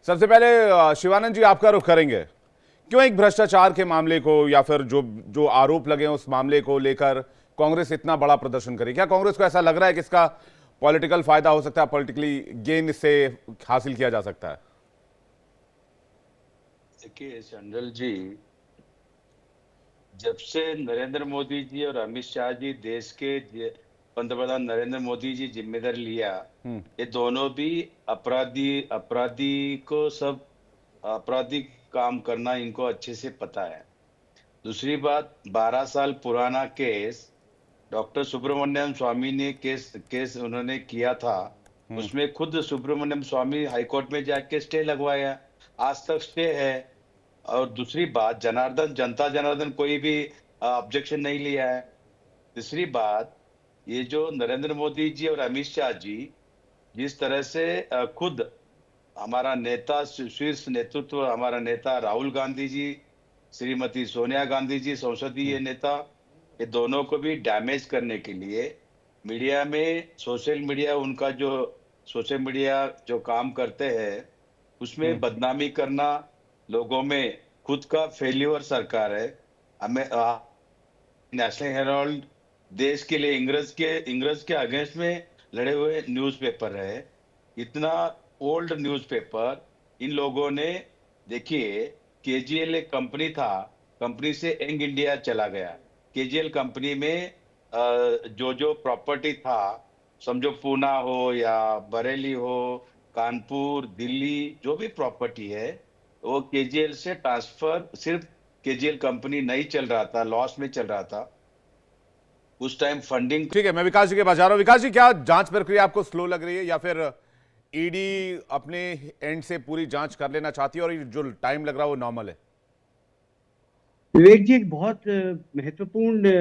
सबसे पहले शिवानंद जी आपका रुख करेंगे। क्यों एक भ्रष्टाचार के मामले को या फिर जो जो आरोप लगे हैं उस मामले को लेकर कांग्रेस इतना बड़ा प्रदर्शन करे? क्या कांग्रेस को ऐसा लग रहा है कि इसका पॉलिटिकल फायदा हो सकता है, पॉलिटिकली गेन इससे हासिल किया जा सकता है? देखिए संडल जी, जब से नरेंद्र मोदी जी और अमित शाह जी देश के पंतप्रधान नरेंद्र मोदी जी जिम्मेदारी लिया, ये दोनों भी अपराधी को सब आपराधिक काम करना इनको अच्छे से पता है। दूसरी बात, 12 साल पुराना केस डॉक्टर सुब्रमण्यम स्वामी ने केस उन्होंने किया था, उसमें खुद सुब्रमण्यम स्वामी हाईकोर्ट में जाके स्टे लगवाया, आज तक स्टे है। और दूसरी बात, जनता जनार्दन कोई भी ऑब्जेक्शन नहीं लिया है। तीसरी बात, ये जो नरेंद्र मोदी जी और अमित शाह जी जिस तरह से खुद हमारा नेता, शीर्ष नेतृत्व, हमारा नेता राहुल गांधी जी, श्रीमती सोनिया गांधी जी संसदीय नेता, ये दोनों को भी डैमेज करने के लिए मीडिया में सोशल मीडिया जो काम करते हैं उसमें बदनामी करना, लोगों में खुद का फेल्यूर सरकार है। हमें नेशनल हेराल्ड देश के लिए इंग्रज के अगेंस्ट में लड़े हुए न्यूज़पेपर है, इतना ओल्ड न्यूज़पेपर इन लोगों ने, देखिए केजीएल एक कंपनी था, कंपनी से यंग इंडिया चला गया। केजीएल कंपनी में जो प्रॉपर्टी था, समझो पूना हो या बरेली हो, कानपुर, दिल्ली, जो भी प्रॉपर्टी है वो केजीएल से ट्रांसफर, सिर्फ केजीएल कंपनी नहीं चल रहा था, लॉस में चल रहा था उस टाइम फंडिंग। ठीक है, मैं विकास जी के पास जा रहा हूं। विकास जी, क्या जांच प्रक्रिया आपको स्लो लग रही है या फिर ईडी अपने एंड से पूरी जांच कर लेना चाहती है और जो टाइम लग रहा है वो नॉर्मल है? विवेक जी, एक बहुत महत्वपूर्ण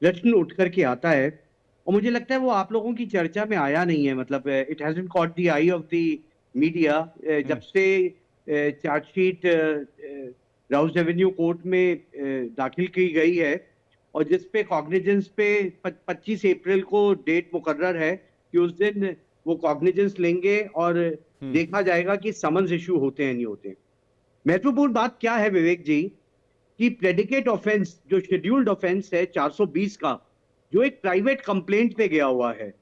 प्रश्न उठ करके आता है और मुझे लगता है वो आप लोगों की चर्चा में आया नहीं है। मतलब it hasn't caught the I of the media. जब से चार्जशीट राउस एवेन्यू कोर्ट में दाखिल की गई है और जिस पे कॉग्निजेंस पे 25 अप्रैल को डेट मुकर्रर है कि उस दिन वो कॉग्निजेंस लेंगे और देखा जाएगा कि समन्स इशू होते हैं नहीं होते। महत्वपूर्ण बात क्या है विवेक जी कि प्रेडिकेट ऑफेंस जो शेड्यूल्ड ऑफेंस है 420 का, जो एक प्राइवेट कंप्लेंट पे गया हुआ है,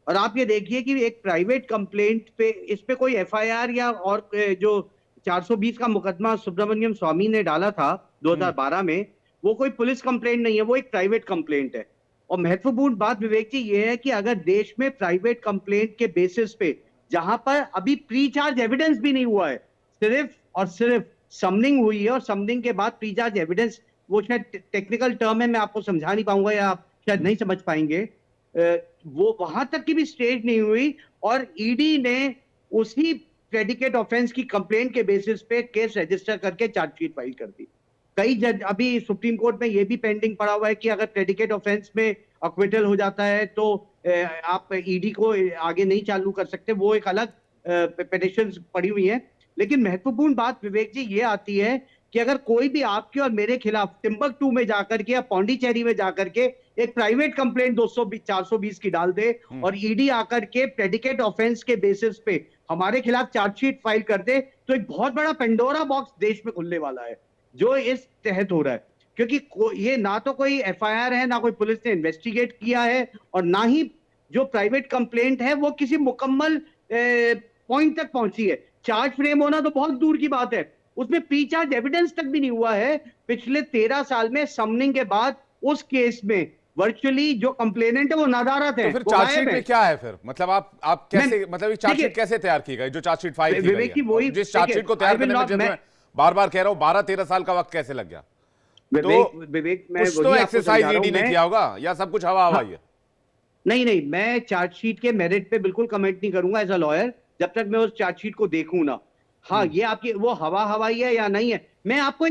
और आप ये देखिए कि एक प्राइवेट कंप्लेंट पे, इस पे कोई एफआईआर या और जो 420 का मुकदमा सुब्रमण्यम स्वामी ने डाला था 2012 में, वो कोई पुलिस कंप्लेंट नहीं है, वो एक प्राइवेट कंप्लेंट है। और महत्वपूर्ण बात विवेक जी ये है कि अगर देश में प्राइवेट कंप्लेंट के बेसिस पे, जहां पर अभी प्री चार्ज एविडेंस भी नहीं हुआ है, सिर्फ और सिर्फ समनिंग हुई है और समनिंग के बाद प्री चार्ज एविडेंस, वो शायद टेक्निकल टर्म है, मैं आपको समझा नहीं पाऊंगा या आप शायद नहीं समझ पाएंगे, वो वहां तक की भी स्टेज नहीं हुई और ईडी ने उसी प्रेडिकेट ऑफेंस की कंप्लेंट के बेसिस पे केस रजिस्टर करके चार्जशीट फाइल कर दी। कई जज, अभी सुप्रीम कोर्ट में ये भी पेंडिंग पड़ा हुआ है कि अगर प्रेडिकेट ऑफेंस में अक्विटल हो जाता है तो आप ईडी को आगे नहीं चालू कर सकते, वो एक अलग पिटीशंस पड़ी हुई हैं। लेकिन महत्वपूर्ण बात विवेक जी ये आती है कि अगर कोई भी आपके और मेरे खिलाफ टिम्बकटू में जाकर के या पौंडीचेरी में जाकर के एक प्राइवेट कंप्लेंट 420 की डाल दे और ईडी आकर के प्रेडिकेट ऑफेंस के बेसिस पे हमारे खिलाफ चार्जशीट फाइल कर दे, तो एक बहुत बड़ा पेंडोरा बॉक्स देश में खुलने वाला है जो इस तहत हो रहा है। क्योंकि ये ना तो कोई एफआईआर है, ना कोई पुलिस ने इन्वेस्टिगेट किया है, और ना ही जो प्राइवेट कंप्लेंट है वो किसी मुकम्मल पॉइंट तक पहुंची है। चार्ज फ्रेम होना तो बहुत दूर की बात है, उसमें प्री चार्ज एविडेंस तक भी नहीं हुआ है। पिछले 13 साल में समनिंग के बाद उस केस में वर्चुअली जो कंप्लेनेंट है वो नदारत है। तो फिर चार्जशीट में क्या है फिर? मतलब आप कैसे, मतलब ये चार्जशीट कैसे तैयार की गई, जो चार्जशीट फाइल की गई है? जिस चार्जशीट को तैयार करने में बार बार कह रहा हूं 12-13 साल का वक्त कैसे लग गया? विवेक, मैं कुछ तो एक्सरसाइज ईडी ने किया होगा या सब कुछ हवा हवाई है? नहीं, मैं चार्जशीट के मेरिट पे बिल्कुल कमेंट नहीं करूंगा एज अ लॉयर, जब तक मैं उस चार्जशीट को देखूं ना। हाँ, ये आपकी वो हवा हवाई है या नहीं है, मैं आपको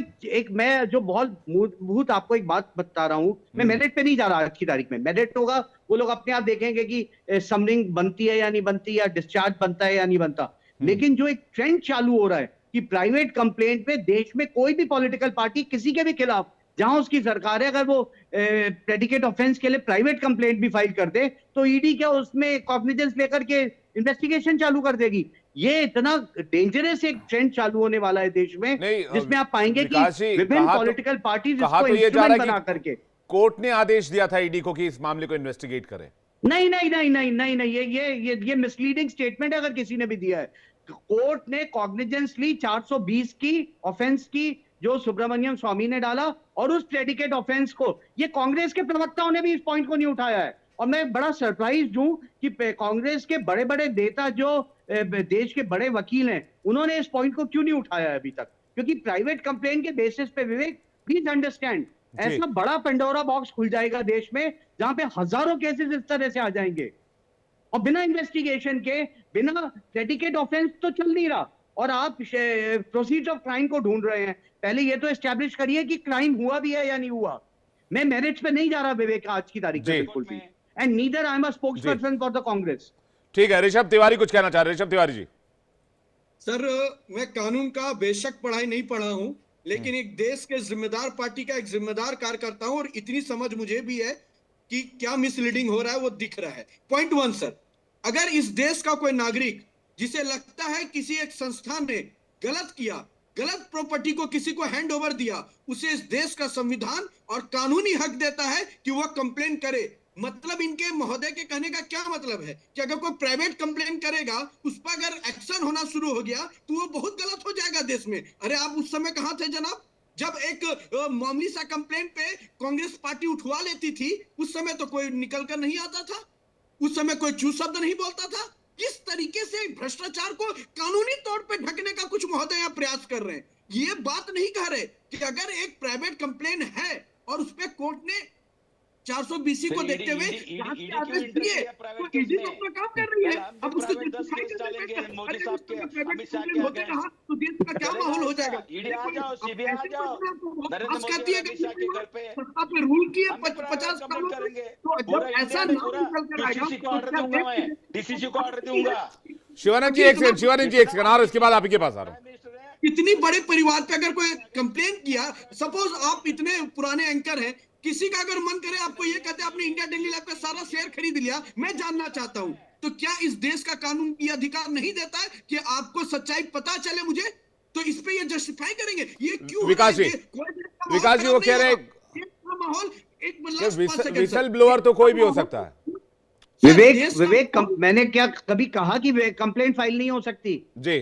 मैं जो बहुत मूलभूत आपको एक बात बता रहा हूं, मैं मेरिट पे नहीं जा रहा आज की तारीख में। मेरिट होगा, वो लोग अपने आप देखेंगे कि समनिंग बनती है या नहीं बनती, या डिस्चार्ज बनता है या नहीं बनता। लेकिन जो एक ट्रेंड चालू हो रहा है कि प्राइवेट कंप्लेंट पे देश में कोई भी पॉलिटिकल पार्टी किसी के भी खिलाफ, जहां उसकी सरकार है, अगर वो प्रेडिकेट ऑफेंस के लिए प्राइवेट कंप्लेंट भी फाइल कर दे तो ईडी क्या उसमें कॉग्निजेंस लेकर के इन्वेस्टिगेशन चालू कर देगी? ये इतना डेंजरस एक ट्रेंड चालू होने वाला है देश में, नहीं, जिसमें आप पाएंगे कि विकास जी, विभिन्न कहा तो- पॉलिटिकल पार्टीज कहा इसको तो ये जा इंस्ट्रूमेंट रहा बना है करके। कि कोर्ट ने आदेश दिया था ईडी को कि इस मामले को इन्वेस्टिगेट करे। नहीं नहीं नहीं नहीं नहीं नहीं, ये मिसलीडिंग स्टेटमेंट है अगर किसी ने भी दिया है। कोर्ट ने कॉग्निजेंस ली 420 की ऑफेंस की जो सुब्रमण्यम स्वामी ने डाला, और उस प्रेडिकेट ऑफेंस को ये कांग्रेस के प्रवक्ताओं ने भी इस पॉइंट को नहीं उठाया है। और मैं बड़ा सरप्राइज हूं कि कांग्रेस के बड़े बड़े नेता जो देश के बड़े वकील हैं, उन्होंने इस पॉइंट को क्यों नहीं उठाया है अभी तक, क्योंकि प्राइवेट कंप्लेंट के बेसिस पे विवेक प्लीज अंडरस्टैंड, ऐसा बड़ा पेंडोरा बॉक्स खुल जाएगा देश में जहां पे हजारों केसेस इस तरह से आ जाएंगे, और बिना इन्वेस्टिगेशन के, बिना प्रेडिकेट ऑफेंस तो चल नहीं रहा, और आप प्रोसीड्स ऑफ क्राइम को ढूंढ रहे हैं। पहले ये तो एस्टैब्लिश करिए कि क्राइम हुआ भी है या नहीं हुआ। मैं मेरिट्स पे नहीं जा रहा विवेक आज की तारीख में बिल्कुल भी, and neither I am a spokesperson for the Congress. ठीक है, ऋषभ तिवारी कुछ कहना चाह रहे हैं। ऋषभ तिवारी जी। सर, मैं कानून का बेशक पढ़ाई नहीं पढ़ा हूं, लेकिन एक देश के जिम्मेदार पार्टी का एक जिम्मेदार कार्यकर्ता हूं, और इतनी समझ मुझे भी है कि क्या मिसलीडिंग हो रहा है वो दिख रहा है। पॉइंट 1 सर, अगर इस देश का कोई नागरिक जिसे लगता है किसी एक संस्था ने गलत किया, गलत प्रॉपर्टी को किसी को हैंड ओवर दिया, उसे इस देश का संविधान और कानूनी हक देता है कि वह कंप्लेन करे। मतलब इनके महोदय के कहने का क्या मतलब है कि अगर कोई प्राइवेट कंप्लेन करेगा, उस पर अगर एक्शन होना शुरू हो गया तो वो बहुत गलत हो जाएगा देश में। अरे आप उस समय कहां थे जनाब, जब एक मामूली सा कंप्लेन पे कांग्रेस पार्टी उठवा लेती थी, उस समय तो कोई निकल कर नहीं आता था, उस समय कोई चू शब्द नहीं बोलता था। किस तरीके से भ्रष्टाचार को कानूनी तौर पे ढकने का कुछ महोदय यहाँ प्रयास कर रहे हैं। ये बात नहीं कह रहे कि अगर एक प्राइवेट कंप्लेन है और उस पे कोर्ट ने 420 को देखते हुए आदेश दिए, तो ईडी तो अपना काम कर रही है। अब उसको जस्टिफाई करने मोदी साहब के अमित शाह के होते रहा तो देश का क्या माहौल हो जाएगा। ईडी आ जाओ, सीबीआई आ जाओ, नरेंद्र मोदी कहती है अमित शाह के घर पे सत्ता पे रूल किए 50 कमेंट सालों करेंगे। तो जब ऐसा ना निकल कर आएगा डीसीसी को ऑर्डर दूंगा, मैं डीसीसी को ऑर्डर दूंगा। शिवानंद जी एक सेकंड, शिवानंद जी एक सेकंड, और इसके बाद आप ही के पास आ रहा हूं। इतनी बड़े परिवार पे अगर कोई कंप्लेन किया, सपोज आप इतने पुराने एंकर हैं, किसी का अगर मन करे आपको ये कहते आपने इंडिया डेली लाइफ का सारा शेयर खरीद लिया, मैं जानना चाहता हूं तो क्या इस देश का कानून ये अधिकार नहीं देता है कि आपको सच्चाई पता चले मुझे, तो इस पे ये जस्टिफाई करेंगे। ये क्यों विकास जी, विकास जी वो कह रहे माहौल एक विसल ब्लोअर तो कोई भी हो सकता है। विवेक मैंने क्या कभी कहा कि कंप्लेंट फाइल नहीं हो सकती जी,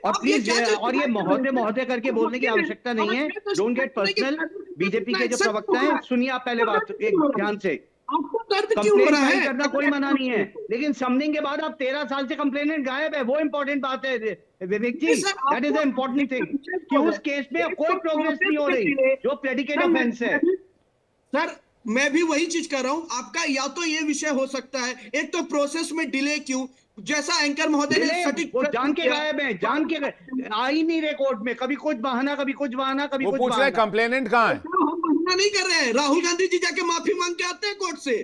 और प्लीज, और ये महोदय करके बोलने की आवश्यकता नहीं है। Don't get personal. बीजेपी के जो प्रवक्ता हैं, सुनिए आप पहले बात एक ध्यान से। कंप्लेंट फाइल करना कोई मना नहीं है, लेकिन समनिंग के बाद आप 13 साल से कंप्लेनेंट गायब है, वो इंपॉर्टेंट बात है Vivek ji. That is the important thing कि उस केस में कोई प्रोग्रेस नहीं हो रही जो प्रेडिकेट ऑफेंस है। सर, मैं भी वही चीज कर रहा हूं आपका, या तो ये विषय हो सकता है, एक तो प्रोसेस में डिले क्यों, जैसा एंकर महोदय ने सटीक वो जान के गायब है, जान के आ ही नहीं रहे कोर्ट में, कभी कुछ बहाना, कभी कुछ बहाना, कभी वो कुछ पूछ रहे हैं कंप्लेनेंट कहां है। हम बहाना नहीं कर रहे हैं। राहुल गांधी जी जाके माफी मांग के आते हैं कोर्ट से,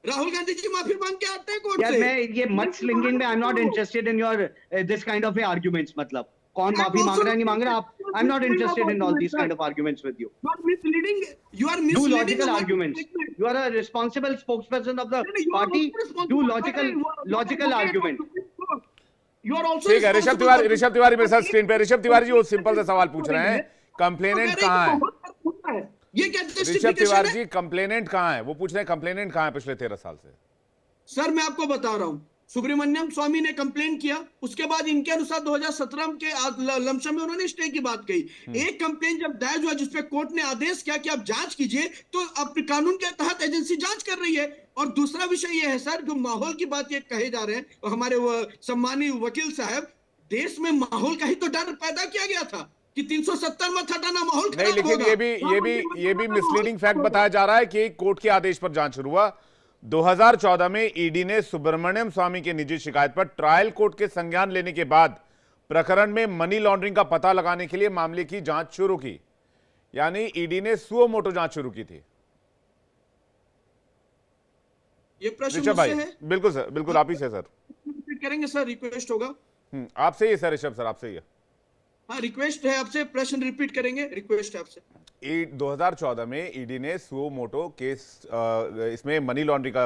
राहुल गांधी जी माफी मांग के आते हैं कोर्ट यार से। मैं ये मच स्लिंगिंग में I am not interested in your this kind of arguments. मतलब कौन माफी मांग रहा है नहीं मांग रहा, आप I am not interested in all this kind of arguments with you. You are Do misleading logical our arguments. statement. You are a responsible spokesperson of the You are party. also responsible Do for it. logical argument. You are also ठीक है, Rishabh responsible Tiwari, for it. Rishabh Tiwari मेरे साथ screen पे। ऋषभ तिवारी जी वो simple सा सवाल पूछ रहे हैं, कंप्लेनेंट कहां है। ये क्या ऋषभ justification तिवारी है? जी कंप्लेनेंट कहां है, वो पूछ रहे हैं कंप्लेनेंट कहां है पिछले 13 साल से। सर, मैं आपको बता रहा हूं, सुब्रमण्यम स्वामी ने कंप्लेन किया, उसके बाद इनके अनुसार 2017 के लमसम में उन्होंने स्टे की बात कही। एक कंप्लेन जब दायर हुआ जिसपे कोर्ट ने आदेश किया कि आप जांच कीजिए, तो अब कानून के तहत एजेंसी जांच कर रही है। और दूसरा विषय ये है सर, जो माहौल की बात ये कहे जा रहे हैं, और हमारे सम्मानीय वकील साहब, देश में माहौल का ही तो डर पैदा किया गया था कि 370 मत हटाना, माहौल नहीं, खराब लेकिन होगा। ये भी मिसलीडिंग फैक्ट बताया जा रहा है कि कोर्ट के आदेश पर जांच शुरू हुआ। 2014 में ईडी ने सुब्रमण्यम स्वामी के निजी शिकायत पर ट्रायल कोर्ट के संज्ञान लेने के बाद प्रकरण में मनी लॉन्ड्रिंग का पता लगाने के लिए मामले की जांच शुरू की। यानी ईडी ने सुओ मोटो जांच शुरू की थी। ये प्रश्न ऋषभ भाई, मुझसे है, बिल्कुल सर, बिल्कुल आप ही से सर। करेंगे सर, रिक्वेस्ट होगा। आपसे ही है सर, ऋषभ सर आपसे ही है। हाँ, रिक्वेस्ट है आपसे, प्रश्न रिपीट करेंगे, रिक्वेस्ट है आपसे। 2014 में ईडी ने सुओ मोटो केस, इसमें मनी लॉन्ड्रिंग का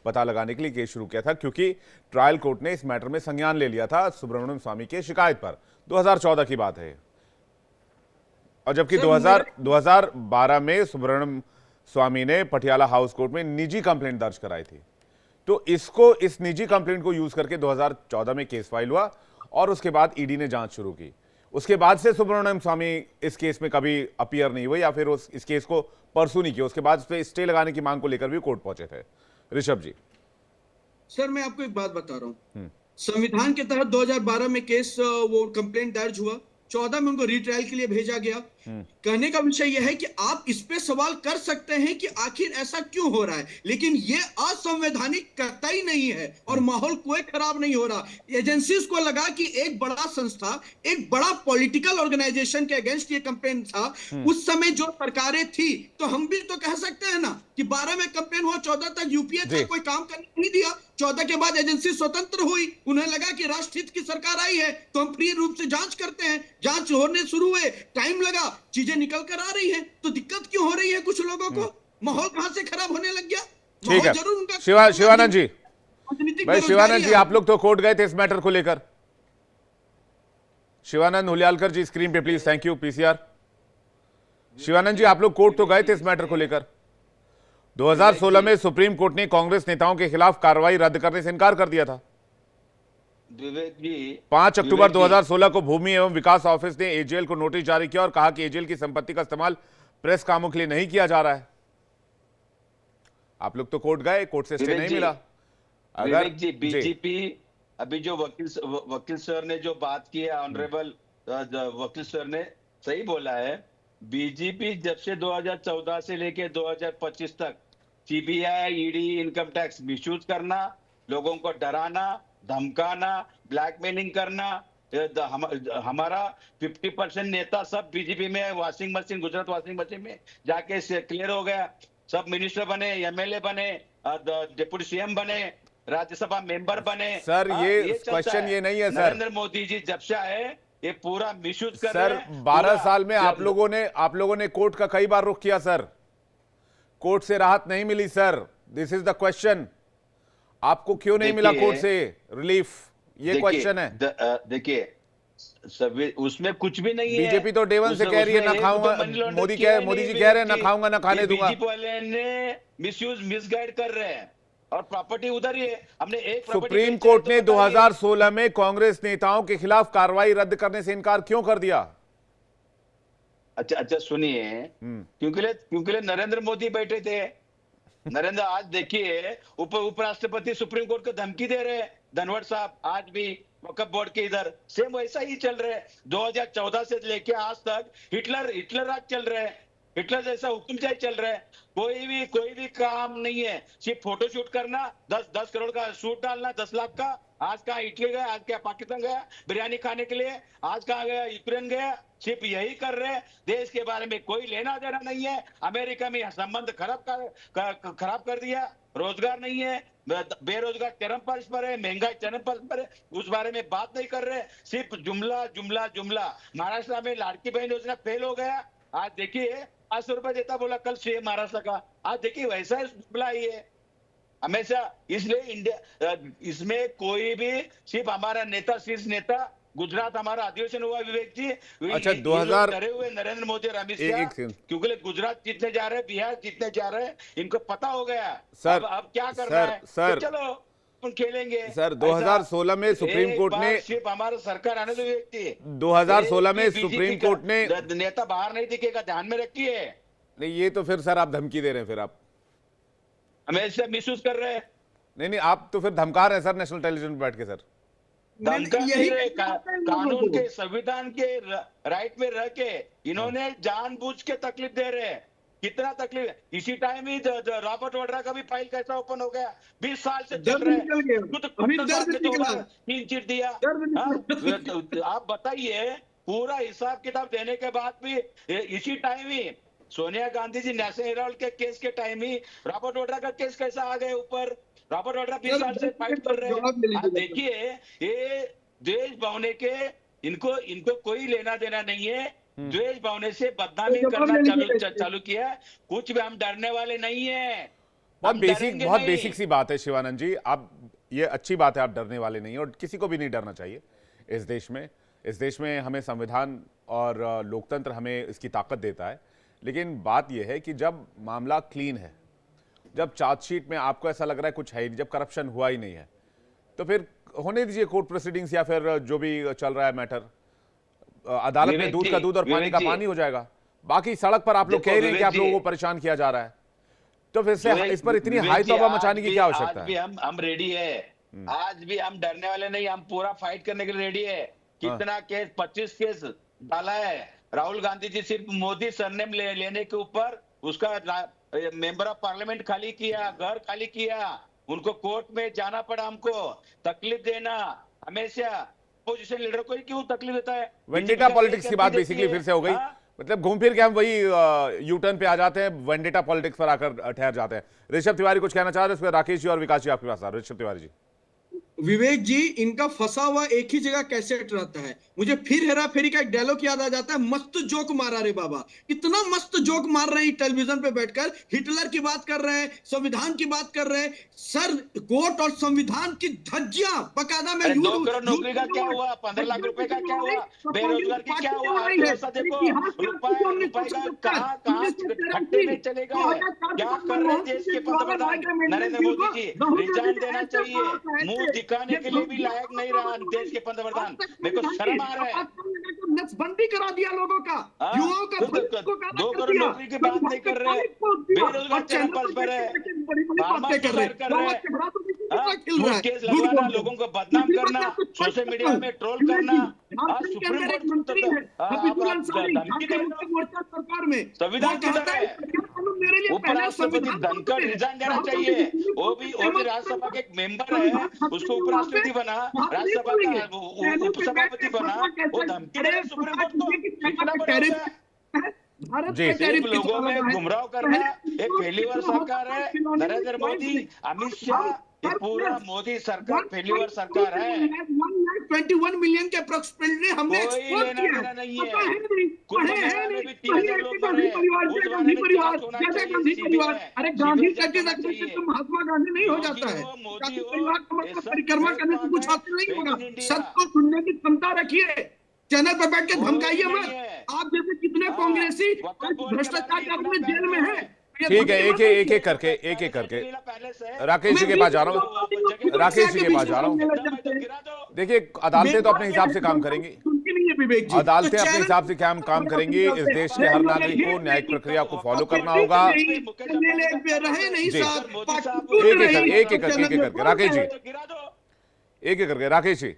पता लगाने के लिए केस शुरू किया था, क्योंकि ट्रायल कोर्ट ने इस मैटर में संज्ञान ले लिया था सुब्रमण्यम स्वामी की शिकायत पर। 2014 की बात है। और जबकि 2012 में सुब्रमण्यम स्वामी ने पटियाला हाउस कोर्ट में निजी कंप्लेंट दर्ज कराई थी। तो इस निजी कंप्लेंट को यूज करके 2014 में केस फाइल हुआ और उसके बाद ईडी ने जांच शुरू की। उसके बाद से सुब्रमण्यम स्वामी इस केस में कभी अपीयर नहीं हुए या फिर इस केस को परसू नहीं किया। उसके बाद उस पे स्टे लगाने की मांग को लेकर भी कोर्ट पहुंचे थे। ऋषभ जी, सर मैं आपको एक बात बता रहा हूँ, संविधान के तहत 2012 में केस वो कंप्लेंट दर्ज हुआ, 14 में उनको रीट्रायल के लिए भेजा गया। कहने का विषय यह है कि आप इस पे सवाल कर सकते हैं कि आखिर ऐसा क्यों हो रहा है, लेकिन ये असंवैधानिक कतई नहीं है और माहौल कोई खराब नहीं हो रहा। एजेंसीज को लगा कि एक बड़ा संस्था, एक बड़ा पॉलिटिकल ऑर्गेनाइजेशन के अगेंस्ट ये कंप्लेंट था। उस समय जो सरकारें थी, तो हम भी तो कह सकते हैं ना कि 12 में कंप्लेंट हुआ, 14 तक यूपीए का कोई काम करने नहीं दिया। 14 के बाद एजेंसी स्वतंत्र हुई, उन्हें लगा कि राष्ट्रहित की सरकार आई है तो हम फ्री रूप से जांच करते हैं। जांच होने शुरू हुए, टाइम लगा, चीजें निकल कर आ रही हैं, तो दिक्कत क्यों हो रही है कुछ लोगों को? माहौल कहां से खराब होने लग गया? ठीक है। जरूर उनका शिवानंद जी, राजनीतिक भाई बेरोजगारी शिवानंद जी, है। आप लोग तो कोर्ट गए थे इस मैटर को लेकर। शिवानंद हुलियालकर जी स्क्रीन पे please, thank you. PCR Shivanand ji, आप लोग कोर्ट तो गए थे इस मैटर को लेकर। 2016 में सुप्रीम कोर्ट ने कांग्रेस नेताओं के खिलाफ कार्रवाई रद्द करने से इनकार कर दिया था। विवेक जी, 5 अक्टूबर 2016 को भूमि एवं विकास ऑफिस ने एजेएल को नोटिस जारी किया और कहा कि एजेएल की संपत्ति का इस्तेमाल प्रेस कामों के लिए नहीं किया जा रहा है। आप लोग तो कोर्ट गए, कोर्ट से स्टे नहीं मिला। विवेक जी, बीजेपी अभी जो वकील सर ने जो बात की है, ऑनरेबल वकील सर ने सही बोला है। बीजेपी जब से 2014 से लेके 2025 तक CBI, ED, income tax misuse करना, लोगों को डराना, धमकाना, ब्लैकमेलिंग करना, हमारा 50% नेता सब बीजेपी में washing machine, Gujarat washing machine में जाके क्लियर हो गया। सब मिनिस्टर बने, एमएलए बने, डिप्टी सीएम बने, राज्यसभा मेंबर बने। सर ये क्वेश्चन ये नहीं है सर। नरेंद्र मोदी जी जब से आए ये पूरा मिसयूज कर रहे सर हैं। 12 साल में आप लोगों ने कोर्ट का कई बार रुख किया सर, कोर्ट से राहत नहीं मिली sir. This is the question, आपको क्यों नहीं मिला कोर्ट से रिलीफ, ये क्वेश्चन है। देखिए सभी उसमें कुछ भी नहीं है। बीजेपी तो डे वन से कह रही है ना खाऊंगा, मोदी जी कह रहे हैं ना खाऊंगा ना खाने दूंगा। बीजेपी वाले ने मिसगाइड कर रहे हैं और प्रॉपर्टी उधर ही है। हमने एक सुप्रीम कोर्ट ने 2016 में कांग्रेस नेताओं के खिलाफ कार्रवाई रद्द करने से इनकार क्यों कर दिया? अच्छा सुनिए, क्योंकि नरेंद्र मोदी बैठे थे। नरेंद्र आज देखिए उपराष्ट्रपति सुप्रीम कोर्ट को धमकी दे रहे हैं, धनवड़ साहब आज भी वक्फ बोर्ड के इधर सेम वैसा ही चल रहा है। 2014 से लेके आज तक हिटलर राज चल रहे हैं, हिटलर जैसा हुक्मशाही चल रहा है। कोई भी काम नहीं है, सिर्फ फोटो शूट करना, 10 करोड़ का सूट डालना, 10 लाख का। आज कहाँ इटली गया, आज क्या पाकिस्तान गया बिरयानी खाने के लिए, आज कहाँ गया यूक्रेन गया, सिर्फ यही कर रहे हैं। देश के बारे में कोई लेना देना नहीं है। अमेरिका में संबंध खराब कर दिया, रोजगार नहीं है, बेरोजगार चरम पर है, महंगाई चरम पर है, उस बारे में बात नहीं कर रहे। सिर्फ जुमला। महाराष्ट्र में लाड़की बहन योजना फेल हो गया। आज देखिए 500 रुपए देता बोला कल सीएम महाराष्ट्र का, आज देखिए वैसा जुमला ही है हमेशा। इसलिए इंडिया इसमें कोई भी सिर्फ हमारा नेता, शीर्ष नेता, गुजरात हमारा अधिवेशन हुआ विवेक जी। अच्छा 2000 डरे हुए नरेंद्र मोदी और अमित शाह, क्योंकि गुजरात जीतने जा रहे हैं, बिहार जीतने जा रहे हैं, इनको पता हो गया सर। अब क्या करना है। सर तो चलो खेलेंगे सर। 2016 में सुप्रीम कोर्ट ने सिर्फ हमारा सरकार आने दो व्यक्ति, 2016 में सुप्रीम कोर्ट ने नेता बाहर नहीं दिखेगा, ध्यान में रखिए। नहीं ये तो फिर सर आप धमकी दे रहे हैं, फिर आप हमेशा मिसयूज कर रहे हैं। नहीं आप तो फिर धमका रहे हैं सर नेशनल टेलीविजन पर बैठ के। सर कानून के, संविधान के राइट में रह के इन्होंने जानबूझ के तकलीफ दे रहे हैं। कितना तकलीफ है। इसी टाइम ही रॉबर्ट वाड्रा का भी फाइल कैसा ओपन हो गया, 20 साल से चल रहे हैं, क्लीन चिट दिया। आप बताइए, पूरा हिसाब किताब देने के बाद भी इसी टाइम ही सोनिया गांधी जी नेशनल हेराल्ड के केस के टाइम ही रॉबर्ट वाड्रा का केस कैसा आ गया ऊपर। रॉबर्ट वाड्रा 20 साल से फाइट कर रहे हैं। देखिए ये देश भावने के इनको कोई लेना देना नहीं है। द्वेष भावने से बदनामी करना चालू किया। कुछ भी हम डरने वाले नहीं है। बहुत हम बेसिक डरेंगे बहुत नहीं। बेसिक सी बात है शिवानंद जी। आप, ये अच्छी बात है, आप डरने वाले नहीं हैं और किसी को भी नहीं डरना चाहिए इस देश में। इस देश में हमें संविधान और लोकतंत्र हमें इसकी ताकत देता है। लेकिन बात यह है कि जब मामला क्लीन है, जब चार्जशीट में आपको ऐसा लग रहा है कुछ है ही नहीं, जब करप्शन हुआ ही नहीं है, तो फिर होने दीजिए कोर्ट प्रोसीडिंग्स या फिर जो भी चल रहा है मैटर। अदालत में विवेक दूध जी, का दूध और पानी विवेक का जी। पानी हो जाएगा। बाकी सड़क पर आप लोग देखो, कह रहे हैं कि विवेक आप लोगों जी। को परेशान किया जा रहा है, तो फिर से इस पर इतनी हाई तौबा मचाने की क्या आवश्यकता आज भी है? हम रेडी है। आज भी हम डरने वाले नहीं, हम पूरा फाइट करने के लिए रेडी है। कितना केस, 25 केस डाला है राहुल गांधी जी, सिर्फ मोदी सरनेम लेने के ऊपर उसका मेंबर ऑफ पार्लियामेंट खाली किया, घर खाली किया, उनको कोर्ट में जाना पड़ा, हमको तकलीफ देना। हमेशा पोजीशन लीडर को ही क्यों तकलीफ देता है? वेंडेटा पॉलिटिक्स की बात बेसिकली फिर से हो गई। हाँ? मतलब घूम फिर के हम वही यू टर्न पे आ जाते हैं, वेंडेटा पॉलिटिक्स पर आकर ठहर जाते हैं। ऋषभ तिवारी कुछ कहना चाह रहे हैं, उसके बाद राकेश जी और विकास जी आपके पास आ रहे हैं। ऋषभ तिवारी जी। विवेक जी, इनका फंसा हुआ एक ही जगह कैसेट रहता है। मुझे फिर हेरा फेरी का एक डायलॉग याद आ जाता है, मस्त जोक मारा रे बाबा। इतना मस्त जोक मार रहे हैं टेलीविजन पे बैठकर, हिटलर की बात कर रहे हैं, संविधान की बात कर रहे हैं। सर, कोर्ट और संविधान की धज्जियां बकायदा में 2 करोड़ नौकरी का क्या हुआ? 15 लाख रुपए का क्या हुआ? बेरोजगार की क्या हुआ? अर्थव्यवस्था देखो, रुपए का कहाँ खट्टे में चले गए। क्या कर रहे देश के पंतप्रधान नरेंद्र मोदी जी? रिजाइन देना चाहिए। मुंह दिखाने के लिए भी लायक नहीं रहा देश के पंतप्रधान। मेरे को शर्म आ रहा है। नसबंदी करा दिया लोगों का, हाँ, युवाओं का भविष्य को काला 2 कर करोड़ दिया। नौकरी की बात नहीं कर रहे, बेरोजगार चरम पंच पर है, बातें कर रहे हाँ, झूठ केस लगवाना, लोगों को बदनाम करना, सोशल मीडिया में ट्रोल करना, सुप्रीम कोर्ट धमकी दे दो। सरकार में संविधान किधर है? उपराष्ट्रपति धनखड़ रिजाइन देना चाहिए। वो भी राज्यसभा के एक मेंबर है, उसको उपराष्ट्रपति बना, राज्यसभा का उपसभापति बना, वो धमकी दे रहे सुप्रीम कोर्ट को। इतना बड़ा हो गया। सिर्फ लोगों में गुमराह करना एक फेल्यूर सरकार है। नरेंद्र मोदी, अमित शाह, ये पूरा मोदी सरकार फेल्यूर सरकार है। 21 मिलियन के अप्रोक्सीमेटली हमने कोई एक्सपोर्ट लेना किया देना नहीं पता है। है नहीं, कुछ है महिला में नहीं, भी 3,000 लोग मरे, उस बारे में जांच होना जैसे चाहिए, गांधी सीबीआई परिवार। अरे गांधी जांच सर्टिफिकेट होना रखने से चाहिए। तो महात्मा गांधी नहीं हो योगी जाता है। हो, मोदी गांधी हो, परिवार का ये मतलब सब परिक्रमा फेक करने से कुछ बात है। हासिल नहीं फेक होगा। In India. सबको सुनने की क्षमता रखिए, चैनल पर बैठ के कोई धमकाइए नहीं मत। है। आप जैसे कितने हाँ, कांग्रेसी वक्त बोल के भ्रष्टाचार बारे के में आरोप में इतना जेल में प्यार है। ठीक है, एक एक करके राकेश जी के पास जा रहा हूँ। राकेश जी के पास जा रहा हूँ। देखिए, अदालतें तो अपने हिसाब से काम करेंगी, अदालतें अपने हिसाब से काम करेंगी। इस देश के हर नागरिक को न्यायिक प्रक्रिया को फॉलो करना होगा। रहे नहीं जी। साहब, एक एक करके राकेश जी, एक एक करके राकेश जी,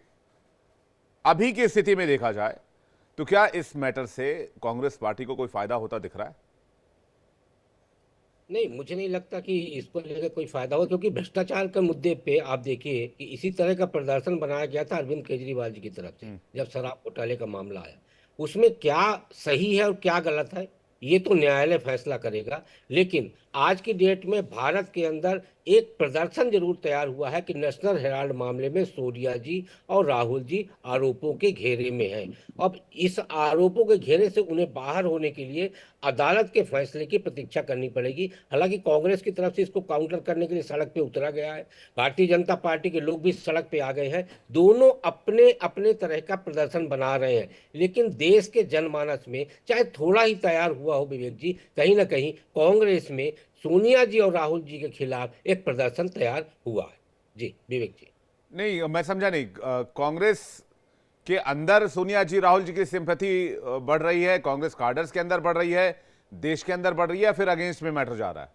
अभी की स्थिति में देखा जाए तो क्या इस मैटर से कांग्रेस पार्टी को कोई फायदा होता दिख रहा है? नहीं, मुझे नहीं लगता कि इस पर लेकर कोई फायदा हो, क्योंकि भ्रष्टाचार के मुद्दे पे आप देखिए कि इसी तरह का प्रदर्शन बनाया गया था अरविंद केजरीवाल जी की तरफ से जब शराब घोटाले का मामला आया। उसमें क्या सही है और क्या गलत है ये तो न्यायालय फैसला करेगा। लेकिन आज की डेट में भारत के अंदर एक प्रदर्शन जरूर तैयार हुआ है कि नेशनल हेराल्ड मामले में सोनिया जी और राहुल जी आरोपों के घेरे में हैं। अब इस आरोपों के घेरे से उन्हें बाहर होने के लिए अदालत के फैसले की प्रतीक्षा करनी पड़ेगी। हालांकि कांग्रेस की तरफ से इसको काउंटर करने के लिए सड़क पे उतरा गया है, भारतीय जनता पार्टी के लोग भी सड़क पे आ गए हैं। दोनों अपने अपने तरह का प्रदर्शन बना रहे हैं, लेकिन देश के जनमानस में चाहे थोड़ा ही तैयार हुआ हो विवेक जी, कहीं ना कहीं कांग्रेस में सोनिया जी और राहुल जी के खिलाफ एक प्रदर्शन तैयार हुआ है। जी विवेक जी। नहीं, मैं समझा नहीं। कांग्रेस के अंदर सोनिया जी राहुल जी की सिंपैथी बढ़ रही है, कांग्रेस कार्डर्स के अंदर बढ़ रही है, देश के अंदर बढ़ रही है, फिर अगेंस्ट में मैटर जा रहा है?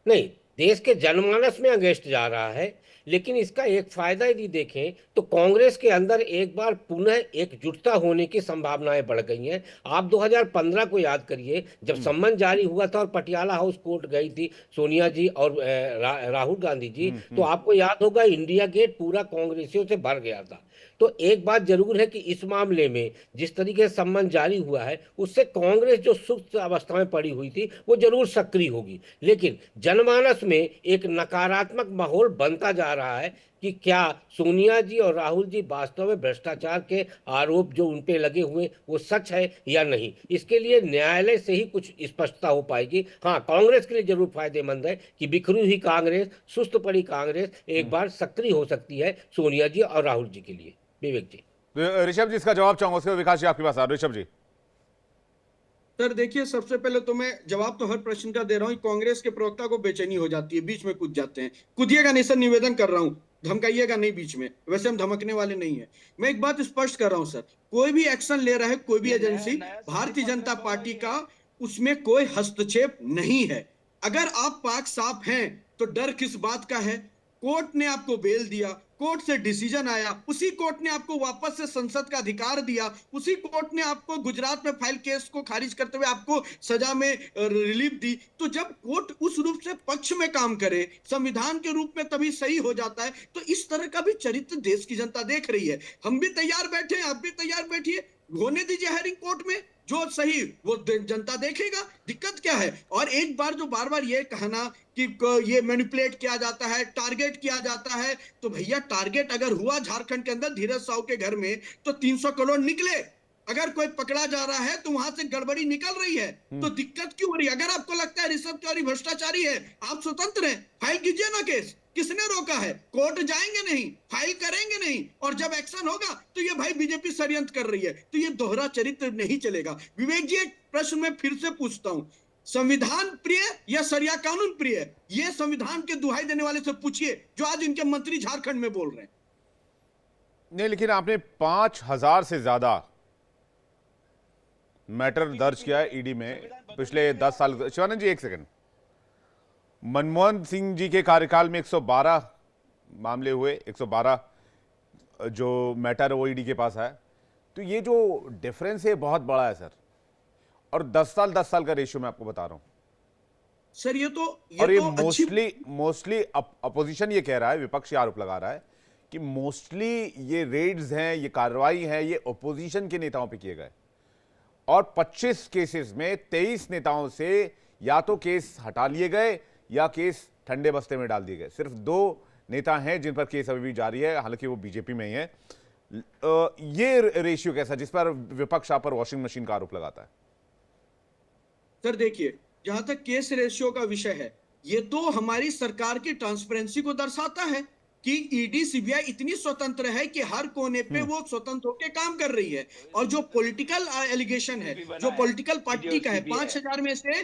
नहीं, देश के जनमानस में अगेंस्ट जा रहा है, लेकिन इसका एक फायदा यदि देखें तो कांग्रेस के अंदर एक बार पुनः एकजुटता होने की संभावनाएं बढ़ गई हैं। आप 2015 को याद करिए, जब सम्मन जारी हुआ था और पटियाला हाउस कोर्ट गई थी सोनिया जी और राहुल गांधी जी, तो आपको याद होगा इंडिया गेट पूरा कांग्रेसियों से भर गया था। तो एक बात जरूर है कि इस मामले में जिस तरीके से सम्मन जारी हुआ है उससे कांग्रेस जो सुप्त अवस्था में पड़ी हुई थी वो जरूर सक्रिय होगी। लेकिन जनमानस में एक नकारात्मक माहौल बनता जा रहा है कि क्या सोनिया जी और राहुल जी वास्तव में भ्रष्टाचार के आरोप जो उन पे लगे हुए वो सच है या नहीं। इसके लिए न्यायालय से ही कुछ स्पष्टता हो पाएगी। हाँ, कांग्रेस के लिए जरूर फायदेमंद है कि बिखरी हुई कांग्रेस, सुस्त पड़ी कांग्रेस एक बार सक्रिय हो सकती है सोनिया जी और राहुल जी के लिए। विवेक जी। ऋषभ जी इसका जवाब चाहूंगा, उसके बाद विकास जी आपके पास आ रहे। ऋषभ जी। सर देखिए, सबसे पहले तो मैं जवाब तो हर प्रश्न का दे रहा हूँ। कांग्रेस के प्रवक्ता को बेचैनी हो जाती है, बीच में कूद जाते हैं। कूदिएगा नहीं सर, निवेदन कर रहा हूँ, धमकाइएगा नहीं बीच में। वैसे हम धमकने वाले नहीं है। मैं एक बात स्पष्ट कर रहा हूँ सर, कोई भी एक्शन ले रहा है कोई भी एजेंसी, भारतीय जनता पार्टी का उसमें कोई हस्तक्षेप नहीं है। अगर आप पाक साफ हैं तो डर किस बात का है? कोर्ट ने आपको बेल दिया, कोर्ट से डिसीजन आया, उसी कोर्ट ने आपको वापस से संसद का अधिकार दिया, उसी कोर्ट ने आपको गुजरात में फाइल केस को खारिज करते हुए आपको सजा में रिलीफ दी। तो जब कोर्ट उस रूप से पक्ष में काम करे, संविधान के रूप में, तभी सही हो जाता है। तो इस तरह का भी चरित्र देश की जनता देख रही है। हम भी तैयार बैठे हैं, आप भी तैयार बैठिए, होने दीजिए हेयरिंग कोर्ट में, जो सही वो जनता देखेगा। दिक्कत क्या है? और एक बार जो बार बार ये कहना कि ये मैनिपुलेट किया जाता है, टारगेट किया जाता है, तो भैया टारगेट अगर हुआ झारखंड के अंदर धीरज साहू के घर में तो 300 करोड़ निकले। अगर कोई पकड़ा जा रहा है तो वहां से गड़बड़ी निकल रही है, तो दिक्कत क्यों हो रही है? अगर आपको लगता है ऋषभ तिवारी भ्रष्टाचारी है, आप स्वतंत्र हैं, फाइल कीजिए ना केस। किसने रोका है? कोर्ट जाएंगे नहीं, फाइल करेंगे नहीं, और जब एक्शन होगा तो ये भाई बीजेपी षड्यंत्र कर रही है। तो ये दोहरा चरित्र नहीं चलेगा। विवेक जी, एक प्रश्न मैं फिर से पूछता हूं, संविधान प्रिय या सरिया कानून प्रिय? ये संविधान के दुहाई देने वाले से पूछिए जो आज इनके मंत्री झारखंड में बोल रहे हैं। नहीं, लेकिन आपने 5,000 से ज्यादा मैटर दर्ज किया है ईडी में पिछले 10 साल। शिवानंद जी एक सेकंड, मनमोहन सिंह जी के कार्यकाल में 112 मामले हुए, 112 जो मैटर वो ईडी के पास है। तो ये जो डिफरेंस है बहुत बड़ा है सर, और 10 साल का रेशियो मैं आपको बता रहा हूं सर। ये और ये मोस्टली अपोजिशन ये कह रहा है, विपक्ष ये आरोप लगा रहा है कि मोस्टली ये रेड्स हैं, ये कार्रवाई है, ये अपोजिशन के नेताओं पे किए गए। और 25 केसेस में 23 नेताओं से या तो केस हटा लिए गए या केस ठंडे बस्ते में डाल दिए गए। सिर्फ 2 नेता हैं जिन पर केस अभी भी जारी है, हालांकि वो बीजेपी में ही है। ये रेशियो कैसा जिस पर विपक्ष आप पर वॉशिंग मशीन का आरोप लगाता है? सर देखिए, जहां तक केस रेशियो का विषय है, ये तो हमारी सरकार की ट्रांसपेरेंसी को दर्शाता है कि ईडी सीबीआई इतनी स्वतंत्र है कि हर कोने पे वो स्वतंत्र होकर काम कर रही है। और जो पॉलिटिकल एलिगेशन है, जो पॉलिटिकल पार्टी का है, 5,000 में से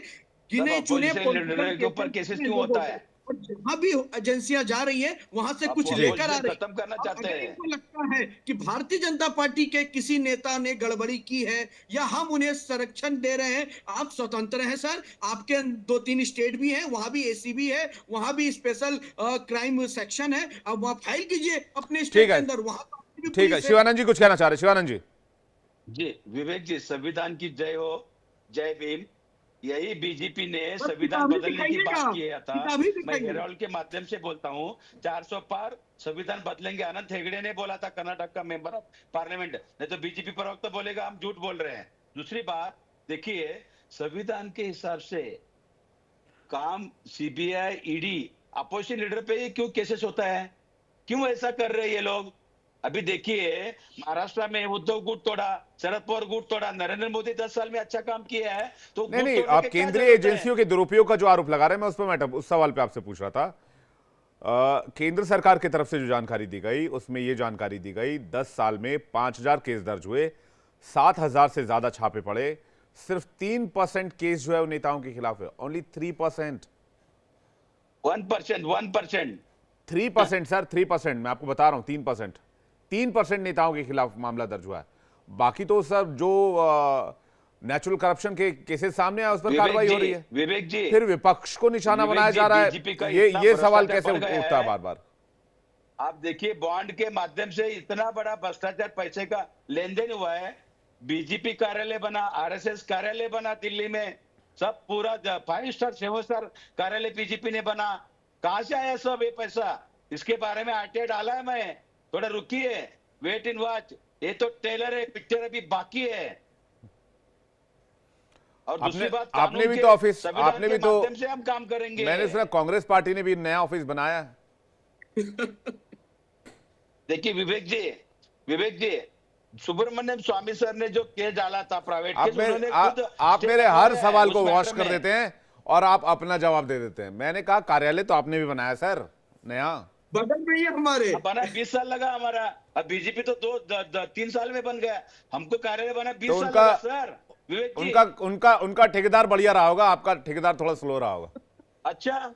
गिने चुने के ऊपर केसेस क्यों होता है? और जहां भी एजेंसियां जा रही है वहां से कुछ लेकर आ रही है। खत्म करना चाहते हैं। इनको लगता है कि भारतीय जनता पार्टी के किसी नेता ने गड़बड़ी की है या हम उन्हें संरक्षण दे रहे हैं, आप स्वतंत्र हैं सर। आपके 2-3 स्टेट भी हैं, वहां भी एसीबी है, वहां भी स्पेशल क्राइम सेक्शन है। अब वहां फाइल कीजिए अपने स्टेट के अंदर, वहां ठीक है। शिवानंद जी कुछ कहना चाह रहे? शिवानंद जी। जी विवेक जी, संविधान की जय हो, जय भीम। यही बीजेपी ने संविधान बदलने की बात किया था। मैं हेराल्ड के माध्यम से बोलता हूँ, 400 पार संविधान बदलेंगे। अनंत हेगड़े ने बोला था, कर्नाटक का मेंबर ऑफ पार्लियामेंट। नहीं तो बीजेपी प्रवक्ता बोलेगा हम झूठ बोल रहे हैं। दूसरी बात देखिए, संविधान के हिसाब से काम सीबीआई, ईडी, अपोजिशन लीडर पे क्यों केसेस होता है? क्यों ऐसा कर रहे हैं ये लोग? अभी देखिए, महाराष्ट्र में उद्धव गुट तोड़ा, शरद पवार गुट तोड़ा, नरेंद्र मोदी 10 साल में अच्छा काम किया है। तो नहीं, आप केंद्रीय एजेंसियों के दुरुपयोग का जो आरोप लगा रहे हैं, मैं उस पर मैटर, उस सवाल पे आपसे पूछ रहा था। केंद्र सरकार की तरफ से जो जानकारी दी गई उसमें यह जानकारी दी गई 10 साल में 5,000 केस दर्ज हुए, 7,000 से ज्यादा छापे पड़े, सिर्फ 3% केस जो है वो नेताओं के खिलाफ है। ओनली 3%। 1% 3% सर, 3%। मैं आपको बता रहा हूं 3% नेताओं के खिलाफ मामला दर्ज हुआ है। बाकी तो सर जो नेचुरल करप्शन के केसेस सामने आए उस पर कार्रवाई हो रही है। विवेक जी, फिर विपक्ष को निशाना बनाया जा रहा है। ये सवाल कैसे उठता है बार बार? आप देखिए, बॉन्ड के माध्यम से इतना बड़ा भ्रष्टाचार, पैसे का लेन देन हुआ है। बीजेपी कार्यालय बना, आरएसएस कार्यालय बना दिल्ली में, सब पूरा 5 स्टार 7 स्टार कार्यालय बीजेपी ने बना। कहां से आया सब ये पैसा? इसके बारे में आरटीआई डाला है। मैं थोड़ा रुकिए, वेट इन वॉच। ये तो टेलर है, पिक्चर अभी बाकी है। और दूसरी बात, आपने भी तो ऑफिस, आपने भी तो, से हम काम करेंगे। मैंने सुना कांग्रेस पार्टी ने भी नया ऑफिस बनाया है। देखिए विवेक जी सुब्रमण्यम स्वामी सर ने जो केस डाला था प्राइवेट केस, उन्होंने खुद आप मेरे हर सवाल को उस वॉश मैटर कर में। देते हैं और आप अपना जवाब दे देते हैं। मैंने कहा कार्यालय तो आपने भी बनाया सर, नया। बगल में ही है हमारे। अब बना 20 साल लगा हमारा, अब बीजेपी तो 3 साल में बन गया, हमको कार्यालय बना 20 तो साल उनका लगा सर। विवेक जी उनका ठेकेदार बढ़िया रहा होगा, आपका ठेकेदार थोड़ा स्लो रहा होगा। अच्छा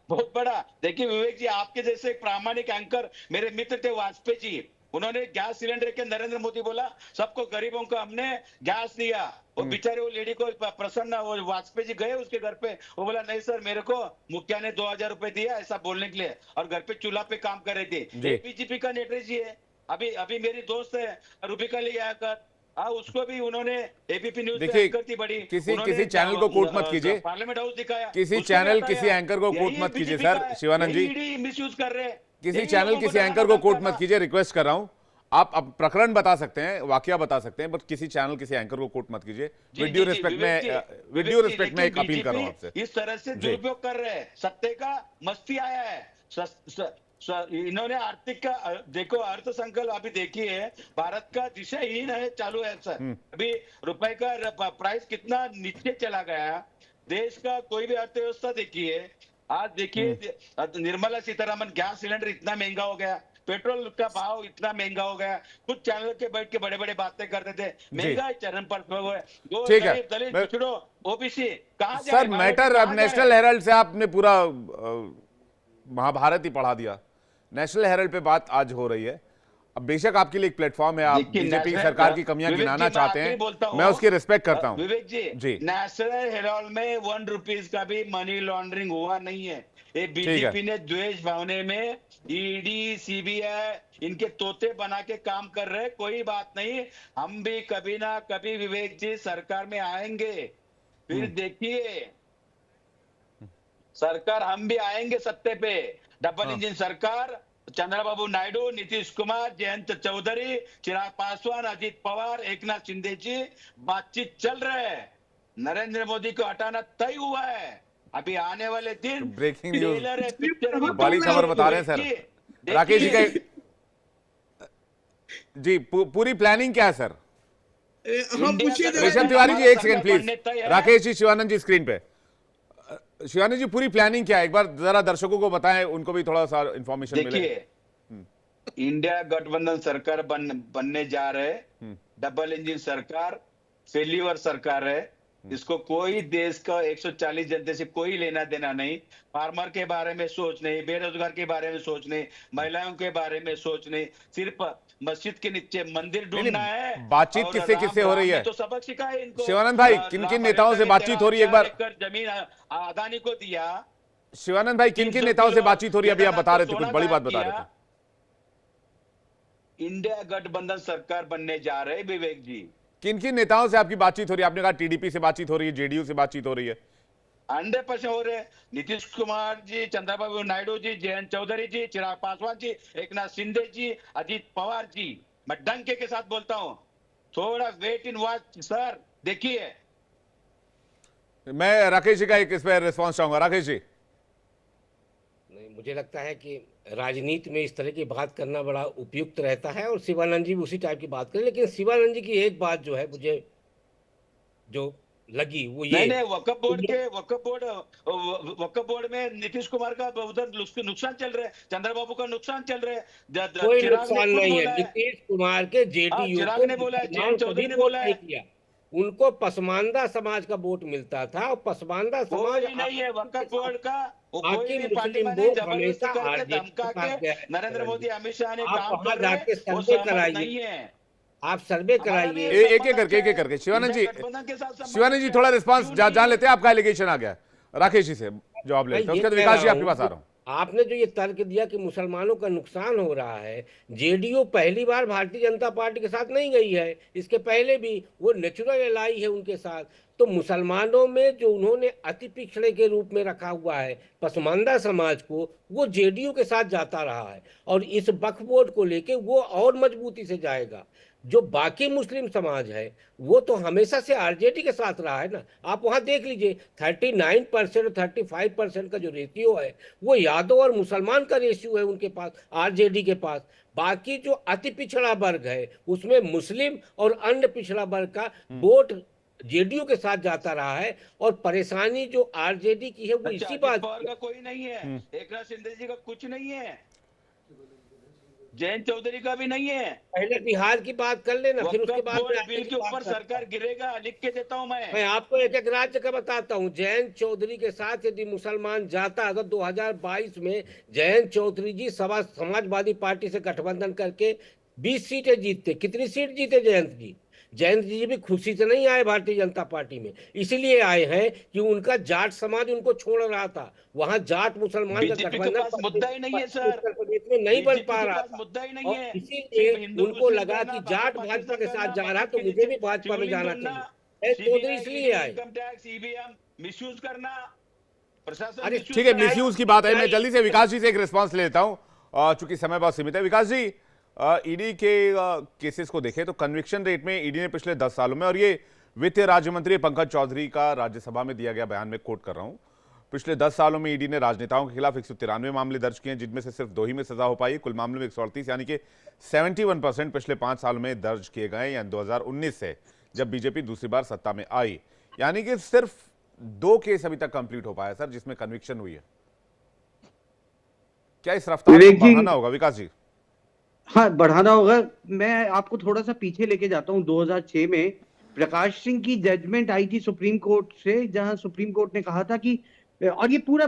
बहुत बड़ा। देखिए विवेक जी, आपके जैसे एक प्रामाणिक एंकर मेरे मित्र थे वाजपेयी जी, उन्होंने गैस सिलेंडर के नरेंद्र मोदी बोला सबको गरीबों को हमने गैस दिया, वो बेचारे वो लेडी को प्रसन्न, वो वाजपेयी जी गए उसके घर पे, वो बोला नहीं सर मेरे को मुखिया ने 2000 रुपए दिया ऐसा बोलने के लिए, और घर पे चूल्हा पे काम कर रही थी। जी। बीजेपी का नेत्री जी है, अभी मेरी दोस्त है रूबिका लियाकत, उसको भी उन्होंने एबीपी न्यूज देखिए, एंकर थी बड़ी, किसी चैनल को कोट मत कीजिए, पार्लियामेंट हाउस दिखाया, किसी उसको चैनल भी किसी हटाया। एंकर को कोट यही मत कीजिए बीजेपी सर। का है, शिवानंद जी, यही मिसयूज कर रहे हैं। किसी यही चैनल लोगों किसी को एंकर को दबाना कोट था। मत कीजिए, रिक्वेस्ट कर रहा हूं। आप अब प्रकरण बता सकते हैं, वाकया बता सकते हैं, बट किसी चैनल किसी एंकर को कोट मत कीजिए। जी, वीडियो जी, रिस्पेक्ट विवेक जी, में विवेक जी, रिस्पेक्ट में एक लेकिन अपील कर रहा हूं बीजेपी आपसे। इस तरह से जी। दुरुपयोग कर रहे हैं, सत्ते का मस्ती आया है। इन्होंने आर्थिक का देखो, अर्थ संकल्प अभी देखिए, भारत का दिशाहीन है चालू है सर। अभी रुपए का प्राइस कितना नीचे चला गया, देश का कोई भी अर्थव्यवस्था देखिए, आज देखिए निर्मला सीतारमन, गैस सिलेंडर इतना महंगा हो गया, पेट्रोल का भाव इतना महंगा हो गया, कुछ चैनल के बैठ के बड़े बड़े बातें करते थे, महंगाई चरम पर वो ठीक है। गरीब दलित मैं- पिछड़ों ओबीसी कहाँ जाए, सर माइनॉरिटी मैटर, कहाँ अब जाए? नेशनल हेराल्ड से आपने पूरा महाभारत ही पढ़ा दिया। नेशनल हेराल्ड पे बात आज हो रही है। अब बेशक आपके लिए एक प्लेटफॉर्म है, आप देखिए, बीजेपी नेशनल- सरकार की कमियां विवेक गिनाना जी, मैं चाहते आखिरी बोलता हैं, हूं। मैं उसकी रिस्पेक्ट करता हूं। विवेक जी, जी। नेशनल हेराल्ड में 1 रुपीज का भी मनी लॉन्ड्रिंग हुआ नहीं है। ये है। बीजेपी ने द्वेष भावने में ईडी सीबीआई इनके तोते बना के काम कर रहे हैं। कोई बात नहीं, हम भी कभी ना कभी विवेक जी सरकार में आएंगे, फिर देखिए सरकार, हम भी आएंगे सत्ते पे। डबल इंजन सरकार, चंद्रबाबू नायडू, नीतीश कुमार, जयंत चौधरी, चिराग पासवान, अजित पवार, एकनाथ शिंदे जी, बातचीत चल रहे है। नरेंद्र मोदी को हटाना तय हुआ है। अभी आने वाले दिन ब्रेकिंग न्यूज, ट्रेलर है, पिक्चर भी बड़ी बन खबर रही है। बता रहे हैं सर। देखिए, राकेश जी देखिए, का जी पूरी प्लानिंग क्या है सर? हाँ पूछिए जरा। रेशम तिवारी जी, एक सेकंड बनने तय प्लीज। है। राकेश जी, शिवानंद जी स्क्रीन पे। शिवानंद जी, पूरी प्लानिंग क्या है, एक बार जरा दर्शकों को बताएं, उनको भी थोड़ा सा इंफॉर्मेशन मिले। देखिए इंडिया गठबंधन सरकार बनने जा रहे, डबल इंजन सरकार, फेल्यूर सरकार है। इसको कोई देश का 140 जनते से कोई लेना देना नहीं। फार्मर के बारे में सोच नहीं, बेरोजगार के बारे में सोच नहीं, महिलाओं के बारे में सोच नहीं, सिर्फ मस्जिद के नीचे मंदिर ढूंढना है। बातचीत और किससे किससे हो रही है? तो सबक सिखाए इनको। शिवानंद भाई, किन-किन नेताओं से बातचीत हो रही है, एक बार? 13,000 एकड़ जमीन अदानी को दिया। शिवानंद भाई, किन किन नेताओं से बातचीत हो रही है? अभी आप बता रहे थे, कुछ बड़ी बात बता रहे थे। इंडिया गठबंधन सरकार बनने जा रहे विवेक जी। किन किन नेताओं से आपकी बातचीत हो रही है? आपने कहा टीडीपी से बातचीत हो रही है, जेडीयू से बातचीत हो रही है। 100% हो रहे। नीतीश कुमार जी, चंद्रबाबू नायडू जी, जयंत चौधरी जी, चिराग पासवान जी, एकनाथ शिंदे जी, अजित पवार जी। मैं डंके के साथ बोलता हूं, थोड़ा वेट इन वॉच सर। देखिए मैं राकेश जी का एक इस पर रिस्पॉन्स चाहूंगा। राकेश जी, नहीं, मुझे लगता है कि राजनीति में इस तरह की बात करना बड़ा उपयुक्त रहता है, और शिवानंद जी भी उसी टाइप की बात करें। लेकिन शिवानंद जी की एक बात जो है मुझे जो लगी वो ये, नहीं वक्फ बोर्ड में नीतीश कुमार का उधर नुकसान चल रहा है, चंद्रबाबू का नुकसान चल रहा है। कोई चिराग ने नुकसान खुद नहीं बोला है। नीतीश कुमार के जेडीयू चिराग को ने बोला है, मुसलमान जयंत चौधरी कभी ने वोट बोला है। नहीं किया। उनको पसमानदा समाज का वोट मिलता था, और पसमानदा समाज कोई नहीं है वक्फ बोर्ड का, वो कोई बाकी भी पार्टी मुस्लिम में लोग जबरदस्ती हमेशा करके आरजेडी धमका के पास गए के हैं। नरेंद्र मोदी, अमित शाह ने आप काम वहां कर रहे जाके हैं, वो सर्वे सहमत कराइए। नहीं है। आप सर्वे हमारा भी कराइए। एक एक करके शिवानंद जी, गठबंधन के साथ संबंध शिवानंद जी है। थोड़ा रिस्पॉन्स क्यों जान नहीं? लेते हैं। आपका एलिगेशन आ गया, राकेश जी से जवाब लेते हैं, उसके बाद मैं ये विकास जी कह आपके रहा पास आ रहा हूँ। आपने जो ये तर्क दिया कि मुसलमानों का नुकसान हो रहा है, जेडीयू पहली बार भारतीय जनता पार्टी के साथ नहीं गई है, इसके पहले भी वो नेचुरल एलाई है उनके साथ। तो मुसलमानों में जो उन्होंने अति पिछड़े के रूप में रखा हुआ है पसमानदा समाज को, वो जेडीयू के साथ जाता रहा है, और इस वक्फ बोर्ड को लेके वो और मजबूती से जाएगा। जो बाकी मुस्लिम समाज है वो तो हमेशा से आरजेडी के साथ रहा है ना। आप वहां देख लीजिए, 39% और 35% का जो रेशियो है वो यादव और मुसलमान का रेशियो है उनके पास, आरजेडी के पास। बाकी जो अति पिछड़ा वर्ग है उसमें मुस्लिम और अन्य पिछड़ा वर्ग का वोट जेडीयू के साथ जाता रहा है, और परेशानी जो आरजेडी की है वो इसी अजित बात पवार का कोई नहीं है, एकनाथ शिंदे जी का कुछ नहीं है, जयंत चौधरी का भी नहीं है। पहले बिहार की बात कर लेना, फिर उसके बाद वक्फ में बिल के ऊपर सरकार गिरेगा, लिख के देता हूं मैं मैं। आपको एक एक राज्य का बताता हूँ। जयंत चौधरी के साथ यदि मुसलमान जाता, अगर 2022 में जयंत चौधरी जी समाजवादी पार्टी से गठबंधन करके 20 सीटें जीतते, कितनी सीट जीते जयंत जी? जयंत जी भी खुशी से नहीं आए भारतीय जनता पार्टी में, इसलिए आए हैं कि उनका जाट समाज उनको छोड़ रहा था। वहां जाट मुसलमान का बीजेपी के पास मुद्दा ही नहीं है सर, उत्तर प्रदेश में नहीं बन बीजेपी पा के रहा पास था, मुद्दा ही नहीं और है। इसीलिए सिर्फ हिंदू उनको मुस्लिम लगा करना, कि जाट पाकिस्तान भाजपा के साथ करना, जा रहा, तो के मुझे भी नीचे भाजपा में ट्यूनिंग जाना करना, चाहिए। चौधरी CBI, इसलिए आए। इनकम टैक्स, EVM मिसयूज करना, प्रशासन अरे misuse ठीक है, करना। मिसयूज की बात है। मैं जल्दी से विकास जी से एक रिस्पांस ले लेता हूं, चूंकि समय बहुत सीमित है। विकास जी, ईडी के केसेस को देखें तो कन्विक्शन रेट में ईडी ने पिछले 10 सालों में, और ये वित्त राज्य मंत्री पंकज चौधरी का राज्यसभा में दिया गया बयान में कोट कर रहा हूं, पिछले 10 सालों में ईडी ने राजनेताओं के खिलाफ 193 मामले दर्ज किए हैं, जिनमें से सिर्फ 2 ही में सजा हो पाई। कुल मामलों में 138 यानी कि 71% पिछले 5 सालों में दर्ज किए गए, या 2019 से जब बीजेपी दूसरी बार सत्ता में आई, यानी कि सिर्फ 2 केस अभी तक कंप्लीट हो पाया सर, जिसमें कन्विक्शन हुई है। क्या इस रफ्तार को विवेक जी, बढ़ाना होगा विकास जी? हाँ बढ़ाना होगा। मैं आपको थोड़ा सा पीछे लेके जाता हूँ। 2006 में प्रकाश सिंह की जजमेंट आई थी सुप्रीम कोर्ट से, जहां सुप्रीम कोर्ट ने कहा था कि, और ये पूरा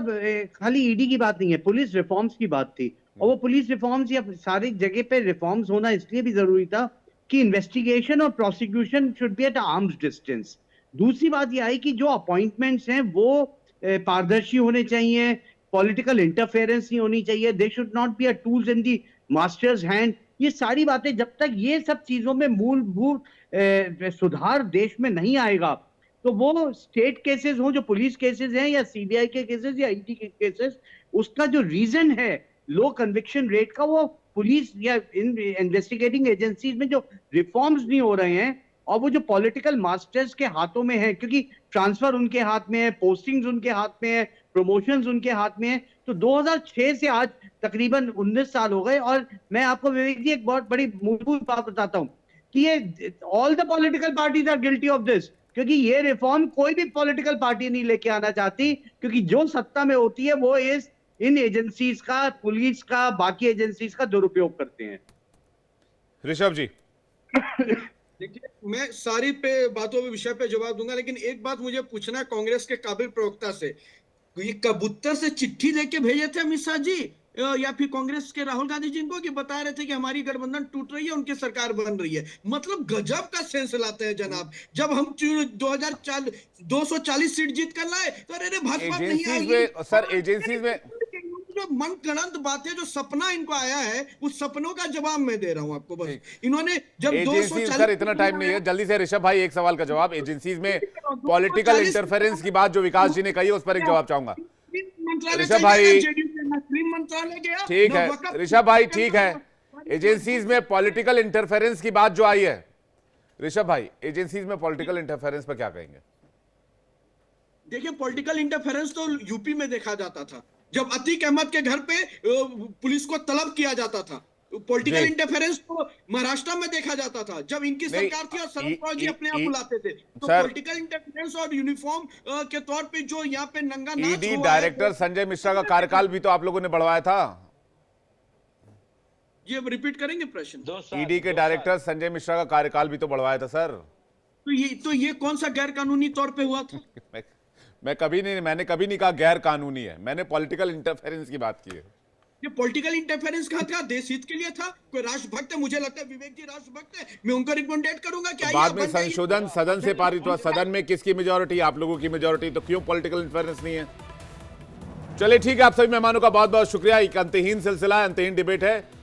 खाली ईडी की बात नहीं है, पुलिस रिफॉर्म्स की बात थी। और वो पुलिस रिफॉर्म्स या सारी जगह पे रिफॉर्म्स होना इसलिए भी जरूरी था कि इन्वेस्टिगेशन और prosecution should be at arm's distance. दूसरी बात ये आई कि जो अपॉइंटमेंट्स हैं वो पारदर्शी होने चाहिए, पॉलिटिकल इंटरफेरेंस नहीं होनी चाहिए, they should not be a tools in the masters hand. ये सारी बातें, जब तक ये सब चीजों में मूलभूत सुधार देश में नहीं आएगा, तो वो स्टेट केसेस हो, जो पुलिस केसेस हैं, या सीबीआई के केसेस, या ईडी के केसेस, उसका जो रीजन है लो कन्विक्शन रेट का, वो पुलिस या इन इन्वेस्टिगेटिंग एजेंसीज में जो रिफॉर्म्स नहीं हो रहे हैं, और वो जो पॉलिटिकल मास्टर्स के हाथों में है, क्योंकि ट्रांसफर उनके हाथ में है, पोस्टिंग्स उनके हाथ में है, प्रमोशंस उनके हाथ में है। तो 2006 से आज तकरीबन 19 साल हो गए। और मैं आपको विवेक जी एक बहुत बड़ी मूलभूत बात बताता हूं कि ये all the political parties are guilty of this, क्योंकि ये रिफॉर्म कोई भी पॉलिटिकल पार्टी नहीं लेके आना चाहती, क्योंकि जो सत्ता में होती है वो इन एजेंसीज का, पुलिस का, बाकी एजेंसीज का दुरुपयोग करते हैं। ऋषभ जी, देखिए, मैं सारी बातों पे विषय पे जवाब दूंगा, लेकिन एक बात मुझे पूछना है कांग्रेस के काबिल प्रवक्ता से। ये कबूतर से चिट्ठी लेके भेजे थे अमित शाह जी या फिर कांग्रेस के राहुल गांधी जी को, कि बता रहे थे कि हमारी गठबंधन टूट रही है, उनकी सरकार बन रही है? मतलब गजब का सेंस लाते हैं जनाब। जब हम 240 सीट जीत कर लाए तो अरे भाजपा नहीं एजेंसीज आएगी में सर, एजेंसीज में जो मन गणंत बातें, जो सपना इनको आया है, उस सपनों का जवाब मैं दे रहा हूं आपको। बस इन्होंने जब एजेंसीज, सर इतना टाइम नहीं है, जल्दी से ऋषभ भाई एक सवाल का जवाब। एजेंसीज में पॉलिटिकल इंटरफेरेंस की बात जो विकास जी ने कही है, उस पर एक जवाब चाहूंगा। ऋषभ भाई मंत्रालय गया, ठीक है, ऋषभ भाई ठीक है, एजेंसीज में पॉलिटिकल इंटरफेरेंस की बात जो आई है, ऋषभ भाई एजेंसीज में पॉलिटिकल इंटरफेरेंस पर क्या कहेंगे? देखिए, पॉलिटिकल इंटरफेरेंस तो यूपी में देखा जाता था, जब अतीक अहमद के घर पे पुलिस को तलब किया जाता था। पॉलिटिकल इंटरफेरेंस तो महाराष्ट्र में देखा जाता था, जब इनकी सरकार थी और शरद पवार जी अपने आप बुलाते थे। तो पॉलिटिकल इंटरफेरेंस और यूनिफॉर्म के तौर पे जो यहाँ पे नंगा नाच ईडी हुआ डायरेक्टर है, संजय मिश्रा का कार्यकाल भी तो आप लोगों ने बढ़वाया था। ये रिपीट करेंगे प्रश्न? ईडी के डायरेक्टर संजय मिश्रा का कार्यकाल भी तो बढ़वाया था सर। तो ये कौन सा गैर कानूनी तौर पे हुआ था? मैंने कभी नहीं कहा गैर कानूनी है, मैंने पॉलिटिकल इंटरफेरेंस की बात की है। ये पॉलिटिकल इंटरफेरेंस कहा था, देश हित के लिए था। कोई राष्ट्रभक्त है, मुझे लगता है विवेक जी राष्ट्रभक्त है, मैं उनको रिकमेंडेट करूंगा कि बाद में संशोधन सदन से पारित हुआ, सदन में किसकी मेजोरिटी? आप लोगों की मेजोरिटी, तो क्यों पॉलिटिकल इंटरफेरेंस नहीं है? चलिए ठीक है, आप सभी मेहमानों का बहुत बहुत शुक्रिया। एक अंतहीन सिलसिला है, अंतहीन डिबेट है,